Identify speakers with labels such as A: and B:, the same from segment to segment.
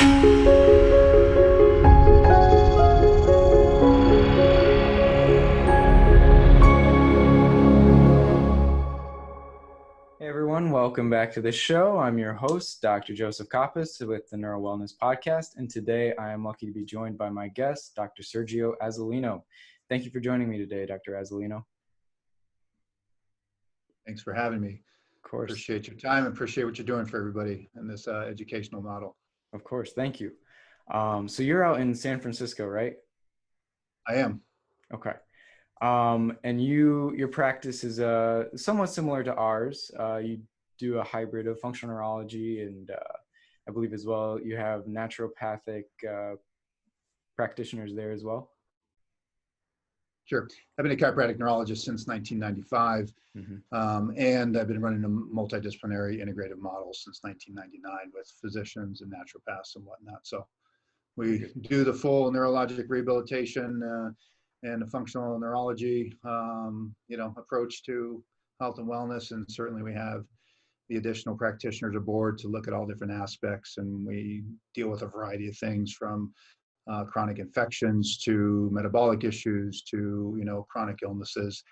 A: Hey everyone, welcome back to the show. I'm your host, Dr. Joseph Coppus with the Neuro Wellness Podcast, and today I am lucky to be joined by my guest, Dr. Sergio Azzolino. Thank you for joining me today, Dr. Azzolino.
B: Thanks for having me.
A: Of course.
B: Appreciate your time and appreciate what you're doing for everybody in this educational model.
A: Of course, thank you. So you're out in San Francisco, right?
B: I am.
A: Okay. And your practice is somewhat similar to ours. You do a hybrid of functional neurology and I believe as well you have naturopathic practitioners there as well.
B: Sure. I've been a chiropractic neurologist since 1995, and I've been running a multidisciplinary integrative model since 1999 with physicians and naturopaths and whatnot. So we do the full neurologic rehabilitation and the functional neurology, approach to health and wellness. And certainly we have the additional practitioners aboard to look at all different aspects. And we deal with a variety of things from chronic infections to metabolic issues to, chronic illnesses.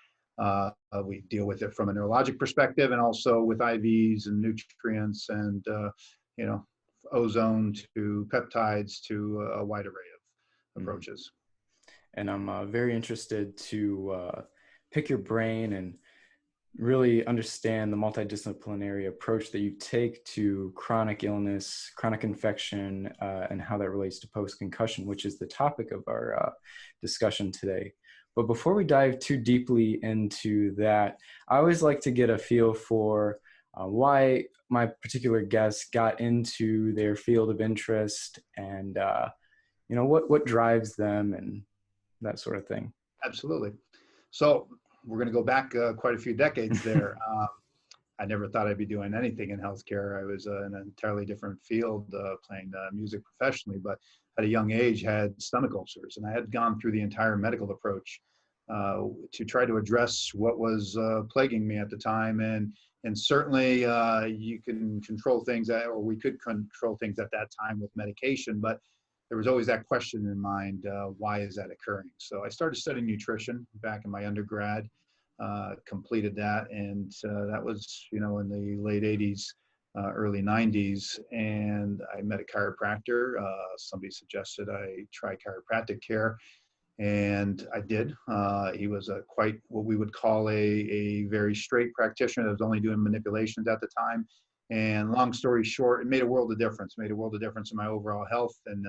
B: We deal with it from a neurologic perspective and also with IVs and nutrients and, ozone to peptides to a wide array of approaches.
A: And I'm very interested to pick your brain and really understand the multidisciplinary approach that you take to chronic illness, chronic infection, and how that relates to post-concussion, which is the topic of our discussion today. But before we dive too deeply into that, I always like to get a feel for why my particular guest got into their field of interest and, what drives them and that sort of thing.
B: Absolutely. So we're going to go back quite a few decades there. I never thought I'd be doing anything in healthcare. I was in an entirely different field, playing music professionally, but at a young age had stomach ulcers, and I had gone through the entire medical approach to try to address what was plaguing me at the time. And certainly you can control things, or we could control things at that time with medication, but there was always that question in mind, why is that occurring? So I started studying nutrition back in my undergrad, completed that, and that was, in the late 80s, early 90s, and I met a chiropractor. Somebody suggested I try chiropractic care, and I did. He was quite what we would call a very straight practitioner that was only doing manipulations at the time. And long story short, it made a world of difference, in my overall health and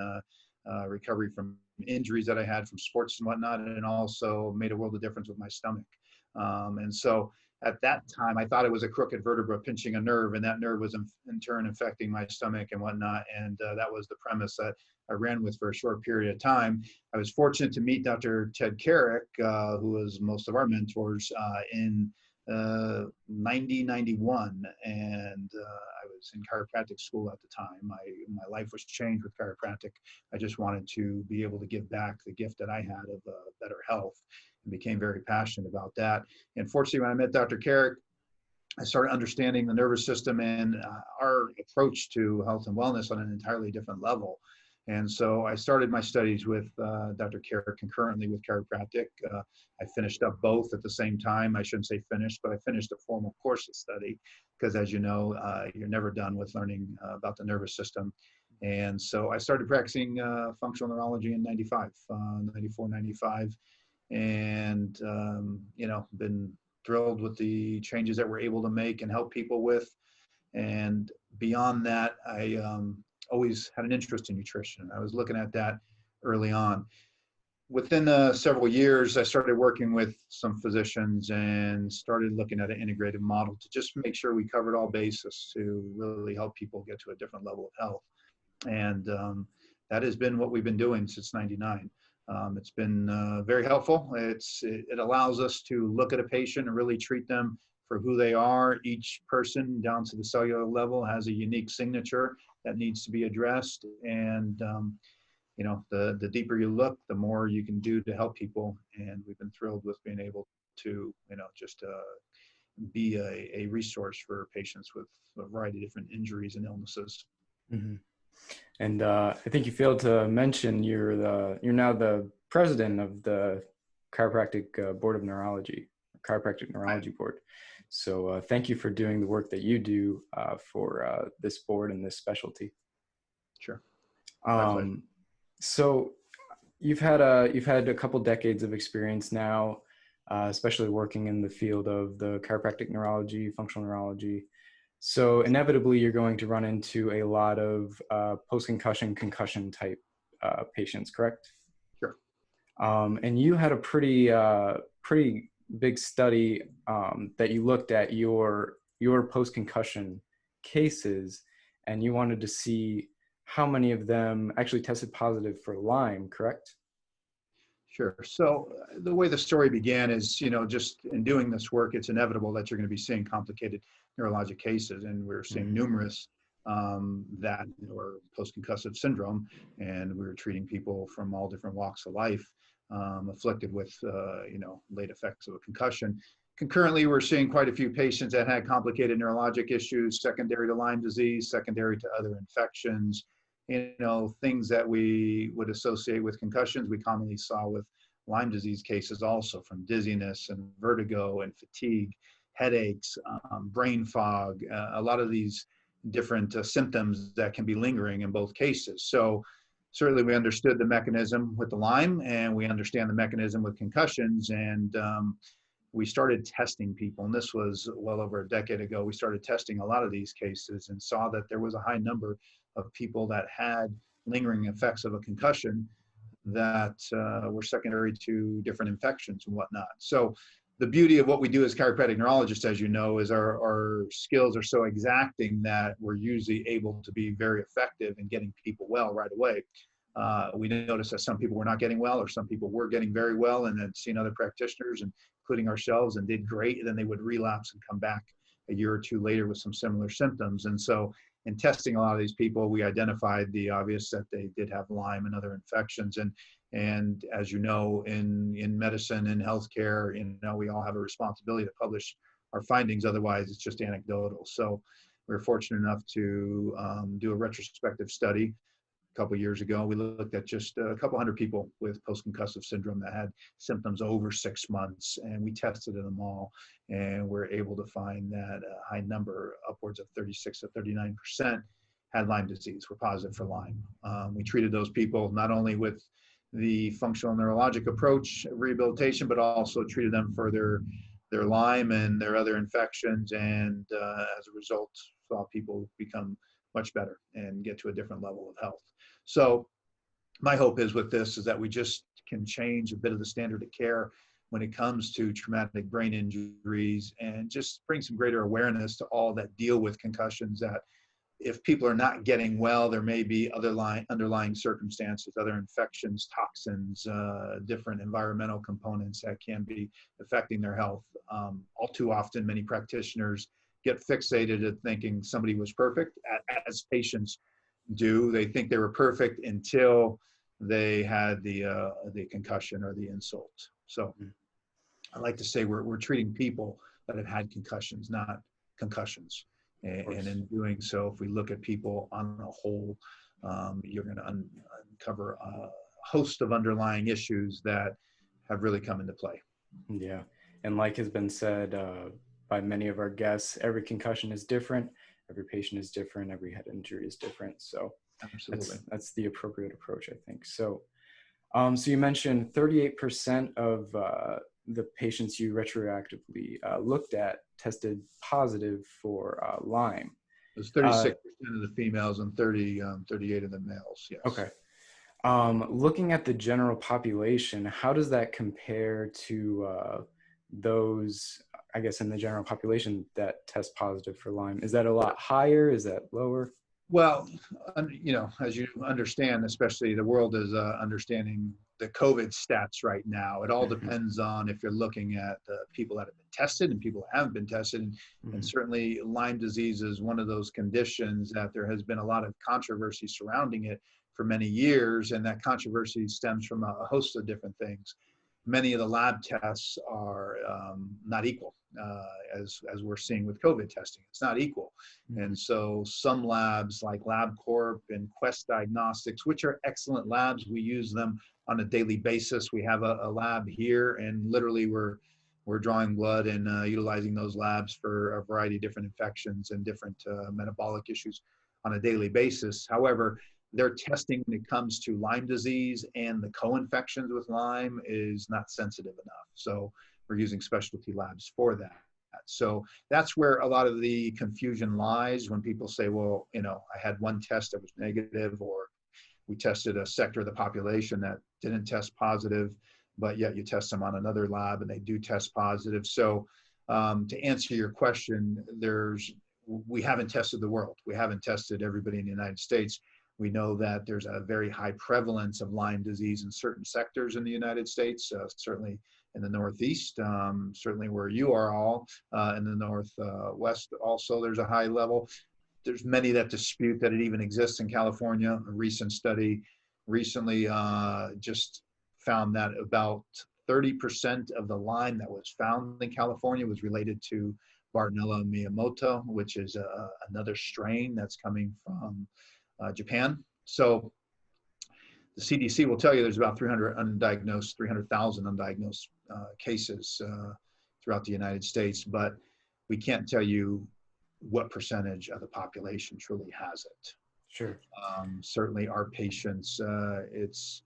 B: recovery from injuries that I had from sports and whatnot, and also made a world of difference with my stomach. And so at that time, I thought it was a crooked vertebra pinching a nerve, and that nerve was in turn infecting my stomach and whatnot. And that was the premise that I ran with for a short period of time. I was fortunate to meet Dr. Ted Carrick, who was most of our mentors in 91, and I was in chiropractic school at the time. My life was changed with chiropractic. I just wanted to be able to give back the gift that I had of better health, and became very passionate about that. And fortunately, when I met Dr. Carrick, I started understanding the nervous system and our approach to health and wellness on an entirely different level. And so I started my studies with Dr. Carrick concurrently with chiropractic. I finished up both at the same time. I shouldn't say finished, but I finished a formal course of study because, as you know, you're never done with learning about the nervous system. And so I started practicing functional neurology in 94, 95, and, been thrilled with the changes that we're able to make and help people with. And beyond that, I always had an interest in nutrition. I was looking at that early on. Within several years, I started working with some physicians and started looking at an integrated model to just make sure we covered all bases to really help people get to a different level of health. And that has been what we've been doing since 99. It's been very helpful. It allows us to look at a patient and really treat them for who they are. Each person down to the cellular level has a unique signature that needs to be addressed. And, the deeper you look, the more you can do to help people. And we've been thrilled with being able to, just be a resource for patients with a variety of different injuries and illnesses.
A: Mm-hmm. And I think you failed to mention you're now the president of the Chiropractic Board of Neurology, Chiropractic Neurology Board. So thank you for doing the work that you do for this board and this specialty.
B: Sure. My pleasure.
A: So you've had a couple decades of experience now, especially working in the field of the chiropractic neurology, functional neurology. So inevitably, you're going to run into a lot of post-concussion, concussion type patients, correct?
B: Sure.
A: And you had a pretty big study that you looked at your post-concussion cases, and you wanted to see how many of them actually tested positive for Lyme, correct?
B: Sure. So the way the story began is, just in doing this work, it's inevitable that you're going to be seeing complicated neurologic cases, and we're seeing numerous that or post-concussive syndrome, and we're treating people from all different walks of life afflicted with, late effects of a concussion. Concurrently, we're seeing quite a few patients that had complicated neurologic issues secondary to Lyme disease, secondary to other infections. Things that we would associate with concussions, we commonly saw with Lyme disease cases also, from dizziness and vertigo and fatigue, headaches, brain fog, a lot of these different symptoms that can be lingering in both cases. So certainly we understood the mechanism with the Lyme, and we understand the mechanism with concussions, and we started testing people, and this was well over a decade ago. We started testing a lot of these cases and saw that there was a high number of people that had lingering effects of a concussion that were secondary to different infections and whatnot. So the beauty of what we do as chiropractic neurologists, as you know, is our skills are so exacting that we're usually able to be very effective in getting people well right away. We noticed that some people were not getting well, or some people were getting very well and then seen other practitioners, and including ourselves, and did great. And then they would relapse and come back a year or two later with some similar symptoms. And so in testing a lot of these people, we identified the obvious that they did have Lyme and other infections. And as you know, in medicine and healthcare, we all have a responsibility to publish our findings. Otherwise, it's just anecdotal. So we were fortunate enough to do a retrospective study a couple of years ago. We looked at just a couple hundred people with post-concussive syndrome that had symptoms over 6 months, and we tested them all, and we're able to find that a high number, upwards of 36 to 39%, had Lyme disease, were positive for Lyme. We treated those people not only with the functional neurologic approach of rehabilitation, but also treated them for their Lyme and their other infections, and as a result, saw people become much better and get to a different level of health. So my hope is with this is that we just can change a bit of the standard of care when it comes to traumatic brain injuries, and just bring some greater awareness to all that deal with concussions, that if people are not getting well, there may be other underlying circumstances, other infections, toxins, different environmental components that can be affecting their health. All too often, many practitioners get fixated at thinking somebody was perfect, as patients do. They think they were perfect until they had the concussion or the insult. So I like to say we're treating people that have had concussions, not concussions. And in doing so, if we look at people on a whole, you're going to uncover a host of underlying issues that have really come into play.
A: Yeah. And like has been said by many of our guests, every concussion is different. Every patient is different. Every head injury is different. So
B: absolutely,
A: that's the appropriate approach, I think. So, so you mentioned 38% of the patients you retroactively looked at tested positive for Lyme.
B: It was 36% of the females and 38 of the males. Yes.
A: Okay. Looking at the general population, how does that compare to those, I guess, in the general population that test positive for Lyme? Is that a lot higher? Is that lower?
B: Well, as you understand, especially the world is understanding the COVID stats right now. It all depends on if you're looking at people that have been tested and people that haven't been tested. And certainly Lyme disease is one of those conditions that there has been a lot of controversy surrounding it for many years. And that controversy stems from a host of different things. many of the lab tests are not equal, as we're seeing with COVID testing. It's not equal.
A: Mm-hmm.
B: And so some labs like LabCorp and Quest Diagnostics, which are excellent labs, we use them on a daily basis. We have a lab here, and literally we're drawing blood and utilizing those labs for a variety of different infections and different metabolic issues on a daily basis. However, their testing when it comes to Lyme disease and the co-infections with Lyme is not sensitive enough. So we're using specialty labs for that. So that's where a lot of the confusion lies when people say, well, you know, I had one test that was negative, or we tested a sector of the population that didn't test positive, but yet you test them on another lab and they do test positive. So to answer your question, we haven't tested the world. We haven't tested everybody in the United States. We know that there's a very high prevalence of Lyme disease in certain sectors in the United States, certainly in the Northeast, certainly where you are all, in the Northwest also there's a high level. There's many that dispute that it even exists in California. A recent study recently just found that about 30% of the Lyme that was found in California was related to Bartonella Miyamoto, which is another strain that's coming from Japan. So the CDC will tell you there's about 300,000 undiagnosed cases throughout the United States, but we can't tell you what percentage of the population truly has it.
A: Sure.
B: Certainly our patients, it's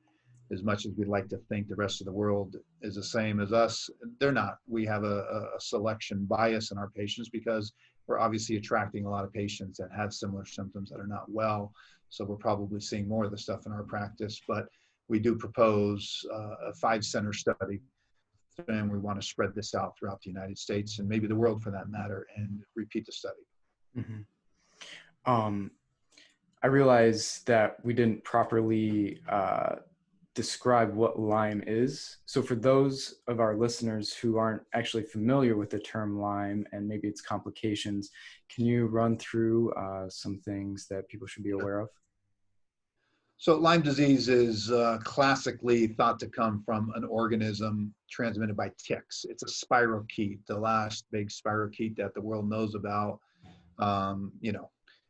B: as much as we'd like to think the rest of the world is the same as us, they're not. We have a selection bias in our patients because we're obviously attracting a lot of patients that have similar symptoms that are not well. So we're probably seeing more of the stuff in our practice, but we do propose a 5-center study, and we want to spread this out throughout the United States and maybe the world for that matter, and repeat the study.
A: Mm-hmm. I realize that we didn't properly describe what Lyme is. So for those of our listeners who aren't actually familiar with the term Lyme and maybe its complications, can you run through some things that people should be aware of?
B: So Lyme disease is classically thought to come from an organism transmitted by ticks. It's a spirochete, the last big spirochete that the world knows about,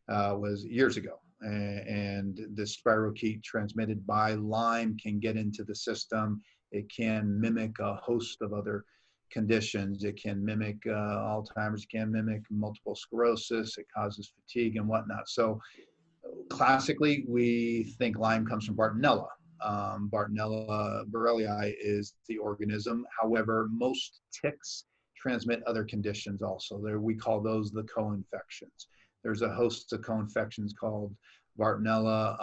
B: was years ago. And this spirochete transmitted by Lyme can get into the system. It can mimic a host of other conditions. It can mimic Alzheimer's, it can mimic multiple sclerosis, it causes fatigue and whatnot. So classically, we think Lyme comes from Bartonella. Bartonella borrelii is the organism. However, most ticks transmit other conditions also. We call those the co-infections. There's a host of co-infections called Bartonella,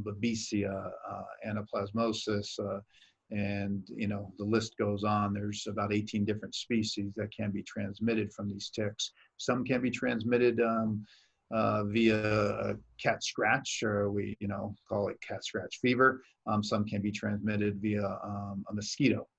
B: Babesia, Anaplasmosis, and the list goes on. There's about 18 different species that can be transmitted from these ticks. Some can be transmitted via cat scratch, or we call it cat scratch fever. Some can be transmitted via a mosquito,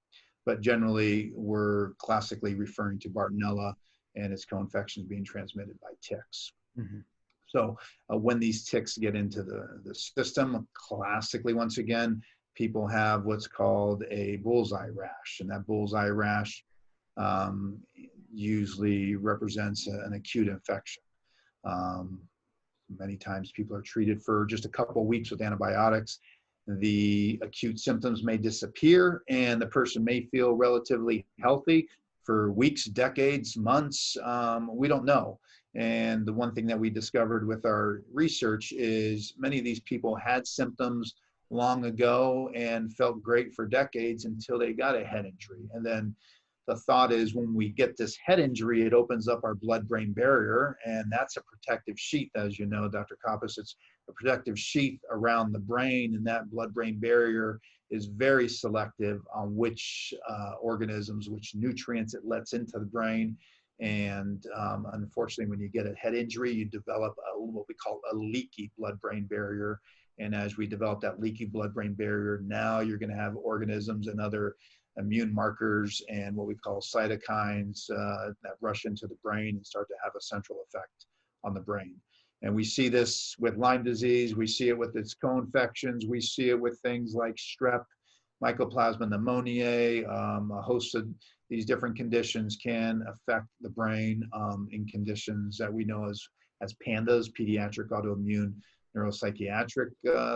B: but generally we're classically referring to Bartonella and its co-infections being transmitted by ticks. Mm-hmm. So when these ticks get into the system, classically, once again, people have what's called a bullseye rash, and that bullseye rash usually represents an acute infection. Many times people are treated for just a couple of weeks with antibiotics. The acute symptoms may disappear and the person may feel relatively healthy for weeks, decades, months. We don't know. And the one thing that we discovered with our research is many of these people had symptoms long ago and felt great for decades until they got a head injury. And then the thought is when we get this head injury, it opens up our blood-brain barrier, and that's a protective sheath, as you know, Dr. Coppus. It's a protective sheath around the brain, and that blood-brain barrier is very selective on which organisms, which nutrients it lets into the brain. And unfortunately, when you get a head injury, you develop what we call a leaky blood-brain barrier. And as we develop that leaky blood-brain barrier, now you're going to have organisms and other immune markers and what we call cytokines that rush into the brain and start to have a central effect on the brain. And we see this with Lyme disease. We see it with its co-infections. We see it with things like strep, Mycoplasma pneumoniae, a host of these different conditions can affect the brain in conditions that we know as PANDAS, pediatric autoimmune neuropsychiatric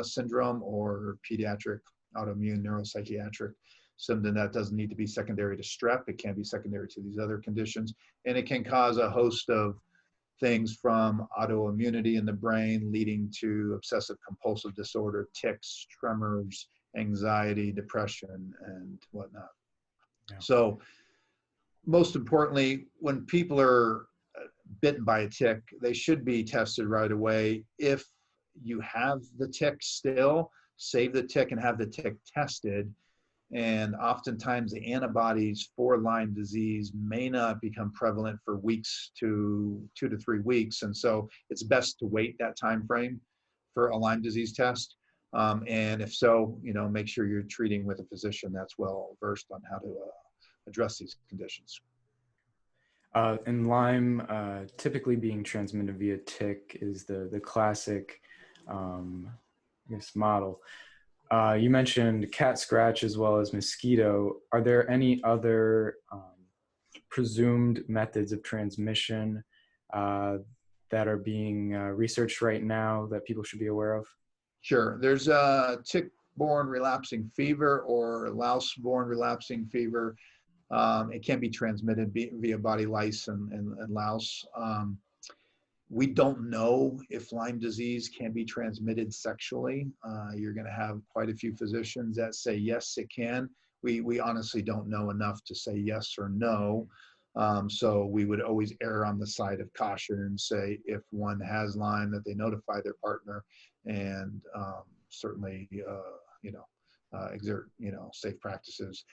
B: syndrome, or pediatric autoimmune neuropsychiatric syndrome that doesn't need to be secondary to strep. It can be secondary to these other conditions, and it can cause a host of things from autoimmunity in the brain leading to obsessive compulsive disorder, tics, tremors, anxiety, depression, and whatnot. Yeah. So most importantly, when people are bitten by a tick, they should be tested right away. If you have the tick still, save the tick and have the tick tested. And oftentimes the antibodies for Lyme disease may not become prevalent for weeks to 2 to 3 weeks. And so it's best to wait that time frame for a Lyme disease test. And if so, make sure you're treating with a physician that's well versed on how to address these conditions.
A: And Lyme, typically being transmitted via tick, is the classic model. You mentioned cat scratch as well as mosquito. Are there any other presumed methods of transmission that are being researched right now that people should be aware of?
B: Sure. There's tick-borne relapsing fever or louse-borne relapsing fever. It can be transmitted via body lice and louse. We don't know if Lyme disease can be transmitted sexually. You're going to have quite a few physicians that say, yes, it can. We honestly don't know enough to say yes or no. So we would always err on the side of caution and say if one has Lyme, that they notify their partner and certainly, exert, safe practices.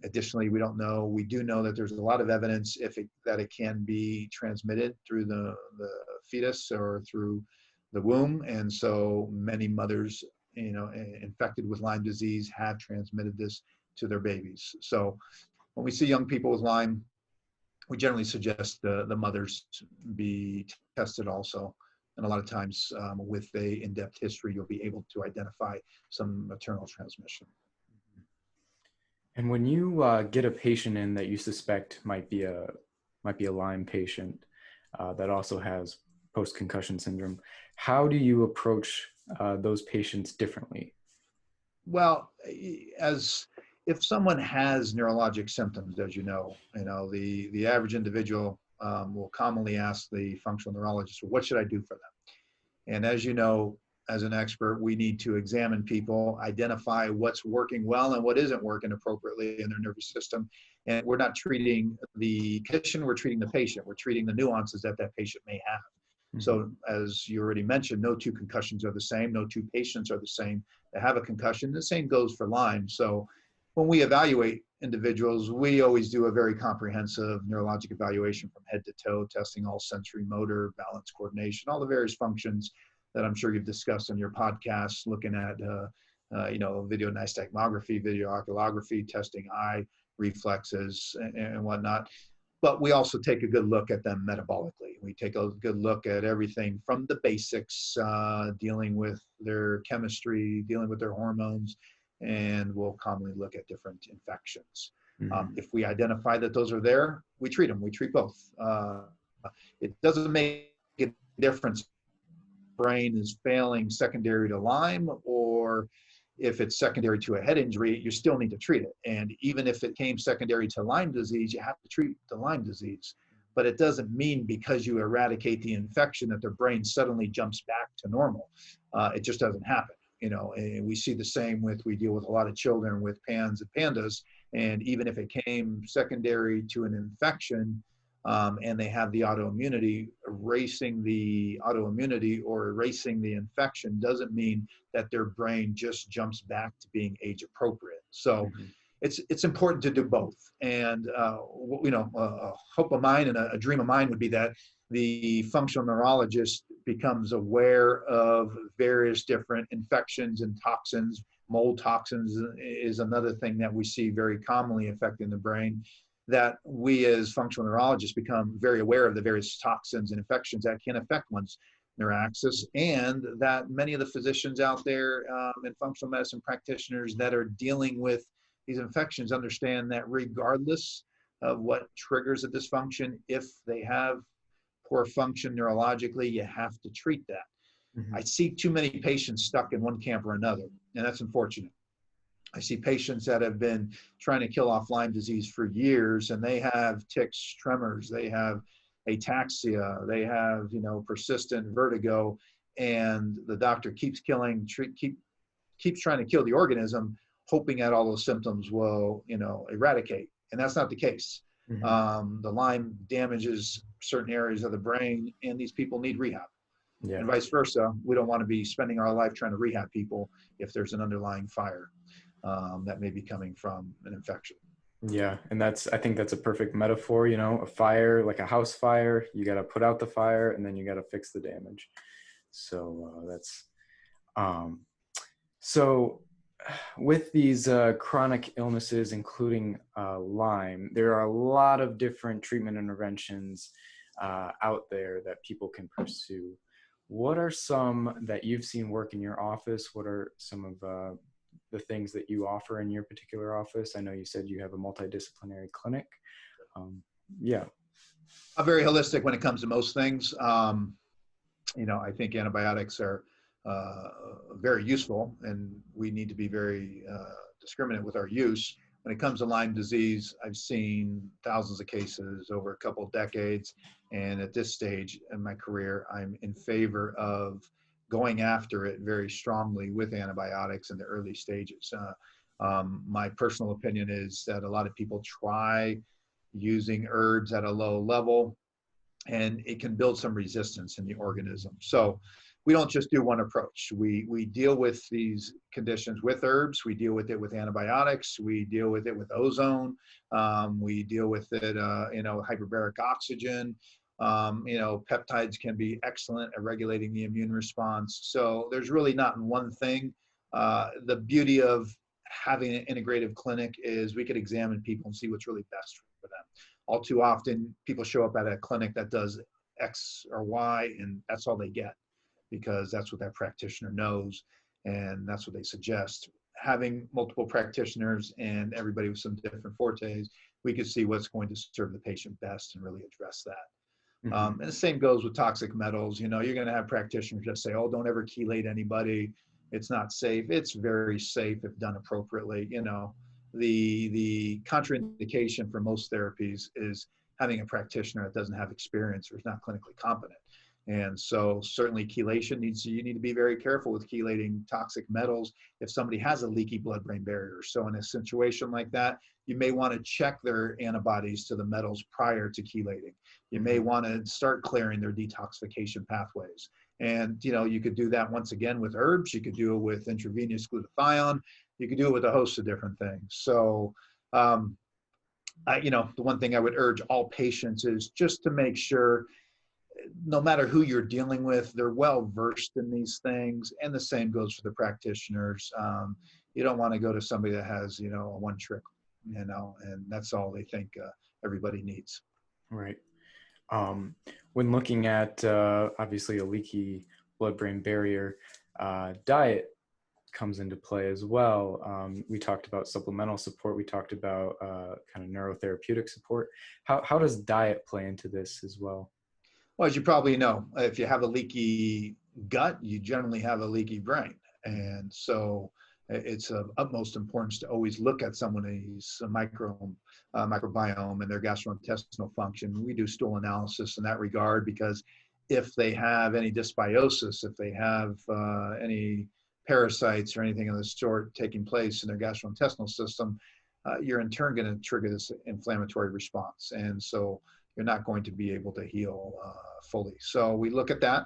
B: Additionally, we don't know. We do know that there's a lot of evidence that it can be transmitted through the fetus or through the womb, and so many mothers, infected with Lyme disease have transmitted this to their babies. So when we see young people with Lyme, we generally suggest the mothers be tested also. And a lot of times with a in-depth history, you'll be able to identify some maternal transmission.
A: And when you get a patient in that you suspect might be a Lyme patient that also has post-concussion syndrome, how do you approach those patients differently?
B: Well, if someone has neurologic symptoms, as the average individual will commonly ask the functional neurologist, well, what should I do for them? And as you know, as an expert, we need to examine people, identify what's working well and what isn't working appropriately in their nervous system. And we're not treating the condition, we're treating the patient. We're treating the nuances that patient may have. Mm-hmm. So as you already mentioned, no two concussions are the same. No two patients are the same that have a concussion. The same goes for Lyme. So when we evaluate individuals, we always do a very comprehensive neurologic evaluation from head to toe, testing all sensory, motor, balance, coordination, all the various functions that I'm sure you've discussed on your podcast, looking at, video nystagmography, video oculography, testing eye reflexes and whatnot. But we also take a good look at them metabolically. We take a good look at everything from the basics, dealing with their chemistry, dealing with their hormones, and we'll commonly look at different infections. Mm-hmm. If we identify that those are there, we treat them. We treat both. It doesn't make a difference brain is failing secondary to Lyme, or if it's secondary to a head injury, you still need to treat it. And even if it came secondary to Lyme disease, you have to treat the Lyme disease. But it doesn't mean because you eradicate the infection that their brain suddenly jumps back to normal. It just doesn't happen. And we see the same we deal with a lot of children with PANS and PANDAS. And even if it came secondary to an infection, and they have the autoimmunity, erasing the autoimmunity or erasing the infection doesn't mean that their brain just jumps back to being age appropriate. So mm-hmm. it's important to do both. And a hope of mine and a dream of mine would be that the functional neurologist becomes aware of various different infections and toxins. Mold toxins is another thing that we see very commonly affecting the brain, that we as functional neurologists become very aware of the various toxins and infections that can affect one's Neuraxis, and that many of the physicians out there and functional medicine practitioners that are dealing with these infections understand that regardless of what triggers a dysfunction, if they have poor function neurologically, you have to treat that.
A: Mm-hmm.
B: I see too many patients stuck in one camp or another, and that's unfortunate. I see patients that have been trying to kill off Lyme disease for years, and they have tics, tremors, they have ataxia, they have, you know, persistent vertigo, and the doctor keeps trying to kill the organism, hoping that all those symptoms will, you know, eradicate. And that's not the case.
A: Mm-hmm.
B: The Lyme damages certain areas of the brain, and these people need rehab.
A: Yeah.
B: And vice versa. We don't want to be spending our life trying to rehab people if there's an underlying fire that may be coming from an infection.
A: Yeah. And I think that's a perfect metaphor, you know, a fire, like a house fire, you got to put out the fire and then you got to fix the damage. So so with these chronic illnesses, including Lyme, there are a lot of different treatment interventions out there that people can pursue. What are some that you've seen work in your office? What are some of the things that you offer in your particular office? I know you said you have a multidisciplinary clinic. Yeah.
B: I'm very holistic when it comes to most things. You know, I think antibiotics are very useful, and we need to be very discriminate with our use. When it comes to Lyme disease, I've seen thousands of cases over a couple of decades, and at this stage in my career, I'm in favor of going after it very strongly with antibiotics in the early stages. My personal opinion is that a lot of people try using herbs at a low level, and it can build some resistance in the organism. So we don't just do one approach. We deal with these conditions with herbs. We deal with it with antibiotics. We deal with it with ozone. We deal with it, you know, hyperbaric oxygen. You know, peptides can be excellent at regulating the immune response. So there's really not one thing. The beauty of having an integrative clinic is we could examine people and see what's really best for them. All too often, people show up at a clinic that does X or Y, and that's all they get, because that's what that practitioner knows, and that's what they suggest. Having multiple practitioners and everybody with some different fortes, we could see what's going to serve the patient best and really address that.
A: Mm-hmm.
B: And the same goes with toxic metals. You know, you're going to have practitioners that say, oh, don't ever chelate anybody. It's not safe. It's very safe if done appropriately. You know, the contraindication for most therapies is having a practitioner that doesn't have experience or is not clinically competent. And so certainly chelation you need to be very careful with chelating toxic metals if somebody has a leaky blood-brain barrier. So in a situation like that, you may want to check their antibodies to the metals prior to chelating. You may want to start clearing their detoxification pathways. And, you know, you could do that once again with herbs. You could do it with intravenous glutathione. You could do it with a host of different things. So, you know, the one thing I would urge all patients is just to make sure, no matter who you're dealing with, they're well versed in these things. And the same goes for the practitioners. You don't want to go to somebody that has, you know, a one trick, you know, and that's all they think everybody needs.
A: Right. When looking at obviously a leaky blood-brain barrier, diet comes into play as well. We talked about supplemental support. We talked about kind of neurotherapeutic support. How does diet play into this as well?
B: Well, as you probably know, if you have a leaky gut, you generally have a leaky brain. And so it's of utmost importance to always look at someone's microbiome and their gastrointestinal function. We do stool analysis in that regard, because if they have any dysbiosis, if they have any parasites or anything of the sort taking place in their gastrointestinal system, you're in turn going to trigger this inflammatory response. And so you're not going to be able to heal fully. So we look at that.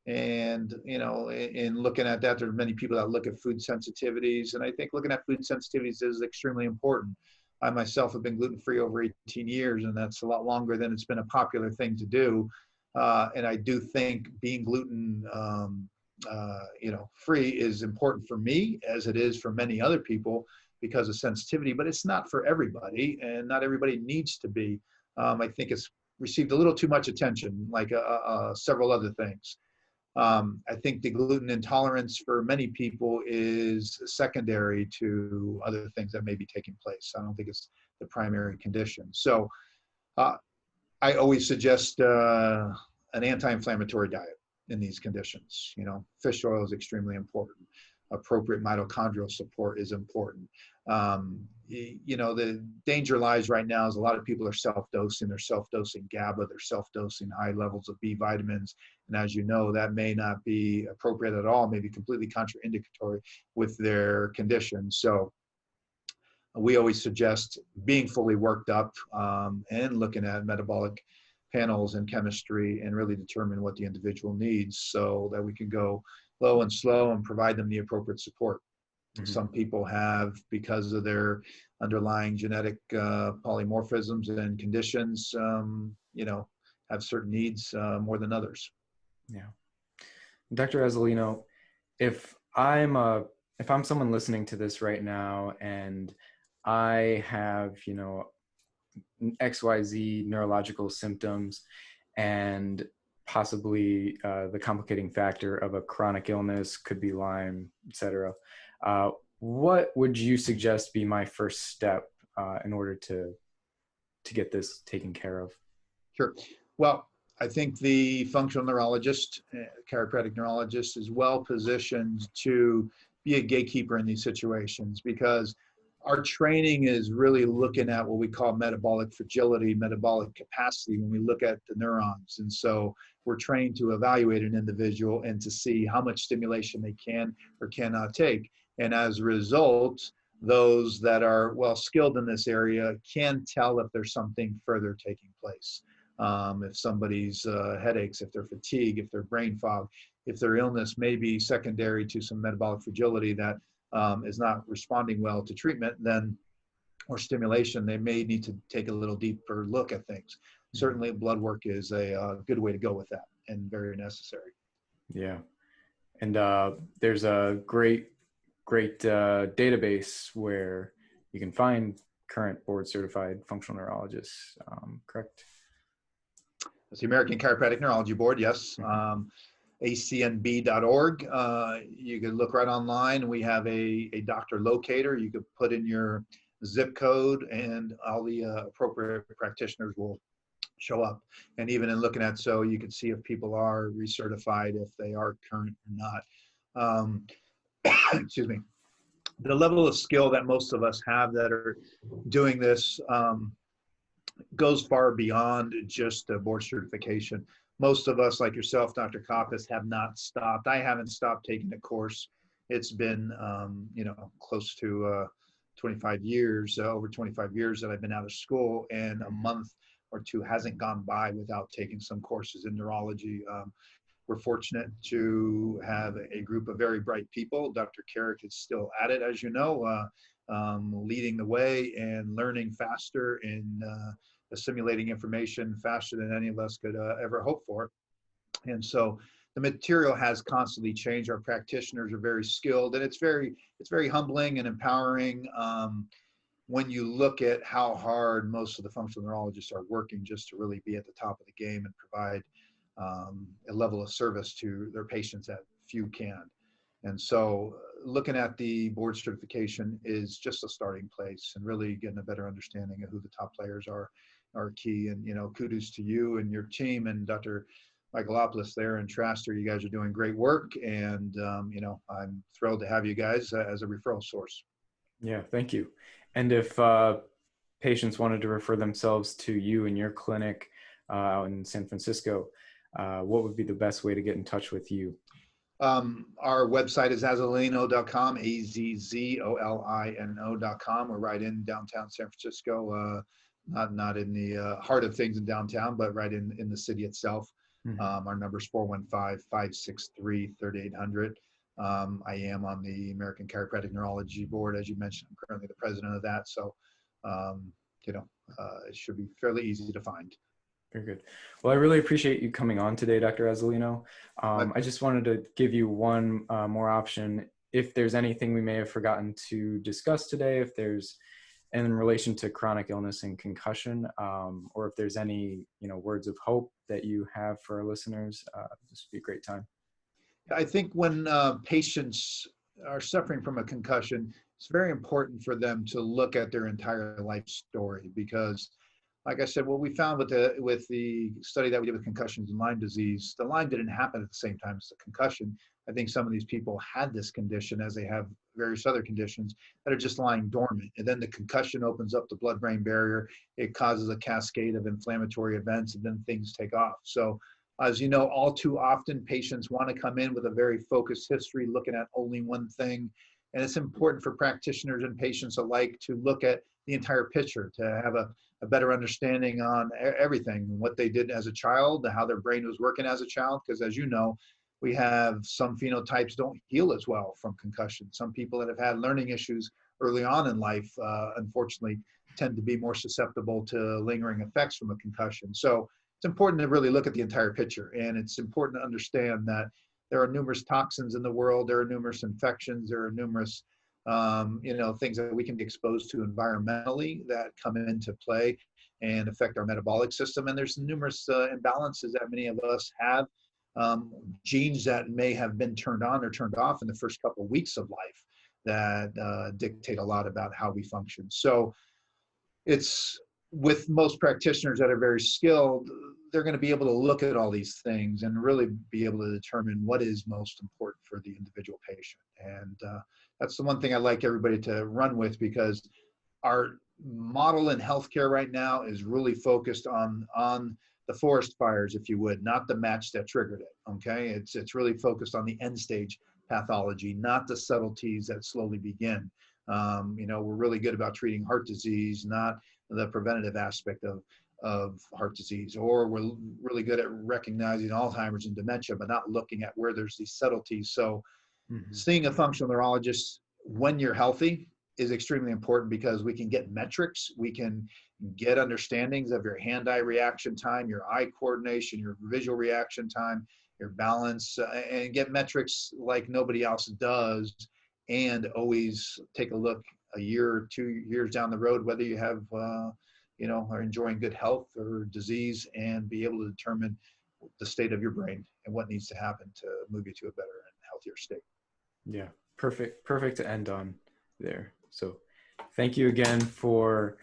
B: And, you know, in looking at that, there are many people that look at food sensitivities. And I think looking at food sensitivities is extremely important. I myself have been gluten-free over 18 years, and that's a lot longer than it's been a popular thing to do. And I do think being gluten, you know, free is important for me, as it is for many other people because of sensitivity, but it's not for everybody, and not everybody needs to be. I think it's received a little too much attention, like several other things. I think the gluten intolerance for many people is secondary to other things that may be taking place. I don't think it's the primary condition. So I always suggest an anti-inflammatory diet in these conditions. You know, fish oil is extremely important. Appropriate mitochondrial support is important. You know, the danger lies right now is a lot of people are self-dosing. They're self-dosing GABA, they're self-dosing high levels of B vitamins. And as you know, that may not be appropriate at all, maybe completely contraindicatory with their condition. So we always suggest being fully worked up and looking at metabolic panels and chemistry and really determine what the individual needs so that we can go low and slow and provide them the appropriate support. Mm-hmm. Some people have, because of their underlying genetic polymorphisms and conditions, you know, have certain needs more than others.
A: Yeah. Dr. Azzolino, if I'm someone listening to this right now and I have, you know, XYZ neurological symptoms and possibly the complicating factor of a chronic illness, could be Lyme, etc. What would you suggest be my first step in order to get this taken care of?
B: Sure. Well, I think the functional neurologist, chiropractic neurologist, is well positioned to be a gatekeeper in these situations, because our training is really looking at what we call metabolic fragility, metabolic capacity when we look at the neurons. And so we're trained to evaluate an individual and to see how much stimulation they can or cannot take. And as a result, those that are well skilled in this area can tell if there's something further taking place. If somebody's headaches, if they're fatigue, if they're brain fog, if their illness may be secondary to some metabolic fragility that is not responding well to treatment, then, or stimulation, they may need to take a little deeper look at things. Certainly blood work is a good way to go with that and very necessary.
A: Yeah. And there's a great database where you can find current board certified functional neurologists, correct?
B: It's the American Chiropractic Neurology Board, yes. acnb.org. You can look right online. We have a doctor locator. You could put in your zip code and all the appropriate practitioners will show up. And even in looking at, so you can see if people are recertified, if they are current or not. Excuse me. The level of skill that most of us have that are doing this goes far beyond just a board certification. Most of us, like yourself, Dr. Coppus, have not stopped. I haven't stopped taking the course. It's been, you know, close to 25 years, over 25 years that I've been out of school, and a month or two hasn't gone by without taking some courses in neurology. We're fortunate to have a group of very bright people. Dr. Carrick is still at it, as you know, leading the way and learning faster and assimilating information faster than any of us could ever hope for. And so the material has constantly changed. Our practitioners are very skilled, and it's very humbling and empowering when you look at how hard most of the functional neurologists are working just to really be at the top of the game and provide a level of service to their patients that few can. And so looking at the board certification is just a starting place, and really getting a better understanding of who the top players are key. And, you know, kudos to you and your team and Dr. Michaelopoulos there in Traster. You guys are doing great work, and, you know, I'm thrilled to have you guys as a referral source.
A: Yeah, thank you. And if patients wanted to refer themselves to you in your clinic out in San Francisco, what would be the best way to get in touch with you?
B: Our website is azzolino.com, azzolino.com. We're right in downtown San Francisco, not in the heart of things in downtown, but right in the city itself. Mm-hmm. Our number is 415-563-3800. I am on the American Chiropractic Neurology Board. As you mentioned, I'm currently the president of that. So, you know, it should be fairly easy to find.
A: Very good. Well, I really appreciate you coming on today, Dr. Azzolino. I just wanted to give you one more option. If there's anything we may have forgotten to discuss today, if there's in relation to chronic illness and concussion, or if there's any, words of hope that you have for our listeners, this would be a great time.
B: I think when patients are suffering from a concussion, it's very important for them to look at their entire life story, because like I said, what we found with the study that we did with concussions and Lyme disease, the Lyme didn't happen at the same time as the concussion. I think some of these people had this condition as they have various other conditions that are just lying dormant. And then the concussion opens up the blood-brain barrier. It causes a cascade of inflammatory events, and then things take off. So as you know, all too often patients want to come in with a very focused history, looking at only one thing. And it's important for practitioners and patients alike to look at the entire picture, to have a better understanding on everything, what they did as a child, how their brain was working as a child. Because as you know, we have some phenotypes don't heal as well from concussion. Some people that have had learning issues early on in life, unfortunately, tend to be more susceptible to lingering effects from a concussion. So it's important to really look at the entire picture. And it's important to understand that there are numerous toxins in the world. There are numerous infections. There are numerous things that we can be exposed to environmentally that come into play and affect our metabolic system. And there's numerous imbalances that many of us have, genes that may have been turned on or turned off in the first couple of weeks of life that dictate a lot about how we function. So it's with most practitioners that are very skilled, they're going to be able to look at all these things and really be able to determine what is most important for the individual patient. And that's the one thing I like everybody to run with, because our model in healthcare right now is really focused on the forest fires, if you would, not the match that triggered it. Okay, it's really focused on the end stage pathology, not the subtleties that slowly begin. We're really good about treating heart disease, not the preventative aspect of heart disease, or we're really good at recognizing Alzheimer's and dementia, but not looking at where there's these subtleties. So seeing a functional neurologist when you're healthy is extremely important, because we can get metrics, we can get understandings of your hand-eye reaction time, your eye coordination, your visual reaction time, your balance, and get metrics like nobody else does. And always take a look a year or 2 years down the road, whether you have, are enjoying good health or disease, and be able to determine the state of your brain and what needs to happen to move you to a better and healthier state.
A: Yeah, perfect to end on there. So thank you again for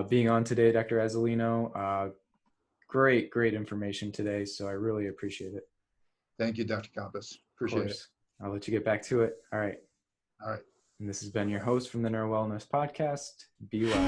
A: being on today, Dr. Azzolino. Great information today. So I really appreciate it.
B: Thank you, Dr. Coppus. Appreciate it.
A: I'll let you get back to it. All right. And this has been your host from the Neuro Wellness Podcast. Be well.